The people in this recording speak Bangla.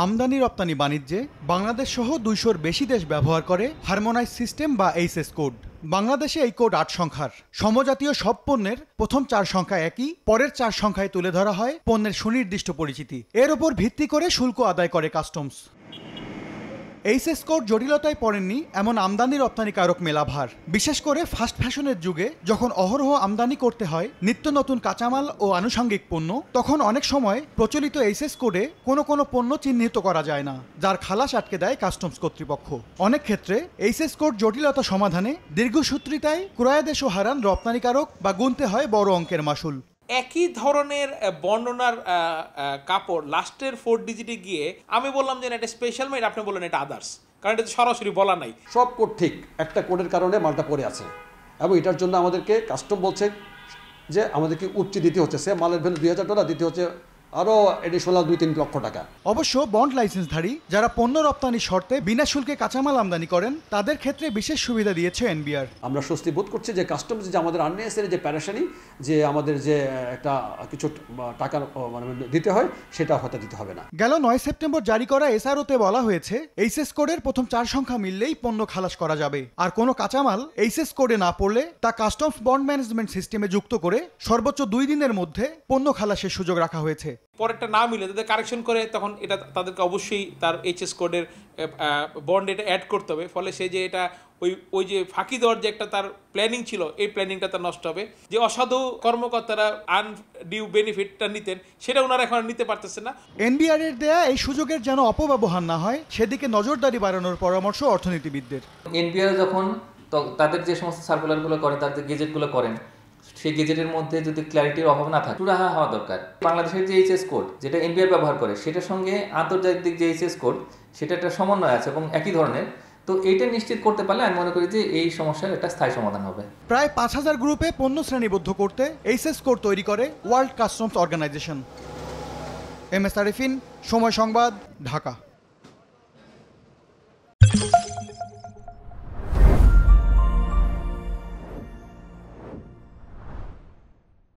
আমদানি রপ্তানি বাণিজ্যে বাংলাদেশ সহ ২০০-র বেশি দেশ ব্যবহার করে হারমোনাইজ সিস্টেম বা এইচএস কোড। বাংলাদেশে এই কোড ৮ সংখ্যার। সমজাতীয় সব পণ্যের প্রথম ৪ সংখ্যা একই, পরের ৪ সংখ্যায় তুলে ধরা হয় পণ্যের সুনির্দিষ্ট পরিচিতি। এর ওপর ভিত্তি করে শুল্ক আদায় করে কাস্টমস। এইচএস কোড জটিলতায় পড়েননি এমন আমদানি রপ্তানিকারক মেলাভার। বিশেষ করে ফাস্ট ফ্যাশনের যুগে যখন অহরহ আমদানি করতে হয় নিত্য নতুন কাঁচামাল ও আনুষঙ্গিক পণ্য, তখন অনেক সময় প্রচলিত এইচএস কোডে কোনো পণ্য চিহ্নিত করা যায় না, যার খালাস আটকে দেয় কাস্টমস কর্তৃপক্ষ। অনেক ক্ষেত্রে এইচএস কোড জটিলতা সমাধানে দীর্ঘসূত্রিতায় ক্রয়াদেশও হারান রপ্তানিকারক বা গুনতে হয় বড় অঙ্কের মাসুল। একই ধরনের বর্ণনার কাপড় লাস্টের 4 ডিজিটে গিয়ে আমি বললাম যে এটা স্পেশাল মেড, আপনি বললেন এটা আদার্স, কারণ এটা সরাসরি বলা নাই। সব কোড ঠিক, একটা কোডের কারণে মালটা পড়ে আছে এবং এটার জন্য আমাদেরকে কাস্টম বলছে যে আমাদেরকে উচ্চ দিতে হচ্ছে, সে মালের ভ্যালু $২,০০০ দিতে হচ্ছে আরও এডিশনাল ২-৩ লক্ষ টাকা। অবশ্য বন্ড লাইসেন্সধারী যারা পণ্য রপ্তানির শর্তে বিনা শুল্কে কাঁচামাল আমদানি করেন তাদের ক্ষেত্রে বিশেষ সুবিধা দিয়েছে এনবিআর। আমরা স্বস্তি বোধ করছি যে কাস্টমস যে আমাদের আননেসেসারি যে প্যারাশানি, যে আমাদের যে একটা কিছু টাকা মানে দিতে হয়, সেটা হয়তো দিতে হবে না। গেল ৯ সেপ্টেম্বর জারি করা এসআরওতে বলা হয়েছে এইচএস কোডের প্রথম ৪ সংখ্যা মিললেই পণ্য খালাস করা যাবে, আর কোনো কাঁচামাল এইচএস কোডে না পড়লে তা কাস্টমস বন্ড ম্যানেজমেন্ট সিস্টেমে যুক্ত করে সর্বোচ্চ ২ দিনের মধ্যে পণ্য খালাসের সুযোগ রাখা হয়েছে। পরেরটা না মিলে তাদের কারেকশন করে তখন এটা তাদেরকে অবশ্যই তার এইচএস কোডের বন্ড এটা অ্যাড করতে হবে। ফলে সে যে এটা ওই যে ফাঁকি দেওয়ার যে একটা তার প্ল্যানিং ছিল, এই প্ল্যানিংটা তার নষ্ট হবে। যে অসাধু কর্মকর্তারা আনডিউ বেনিফিটটা নিতেন, সেটা ওনারা এখন নিতে পারতেছে না। এনবিআর এর দেয়া এই সুযোগের যেন অপব্যবহার না হয় সেদিকে নজরদারি বাড়ানোর পরামর্শ অর্থনীতিবিদদের। এনবিআর যখন তাদের যে সমস্ত সার্কুলারগুলো করেন, তাদের গেজেটগুলো করেন, সেই গেজেটের মধ্যে যদি ক্ল্যারিটির অভাব না থাকে সুরাহা হওয়া দরকার। বাংলাদেশের যে এইচএস কোড যেটা এনবিআর ব্যবহার করে, সেটার সঙ্গে আন্তর্জাতিক যে এইচএস কোড সেটা একটা সমন্বয় আছে এবং একই ধরনের। তো এইটা নিশ্চিত করতে পারলে আমি মনে করি যে এই সমস্যার একটা স্থায়ী সমাধান হবে। প্রায় ৫,০০০ গ্রুপে পণ্য শ্রেণীবদ্ধ করতে এইচএস কোড তৈরি করে World Customs Organization. M S Arifin, Somoy Sangbad, Dhaka.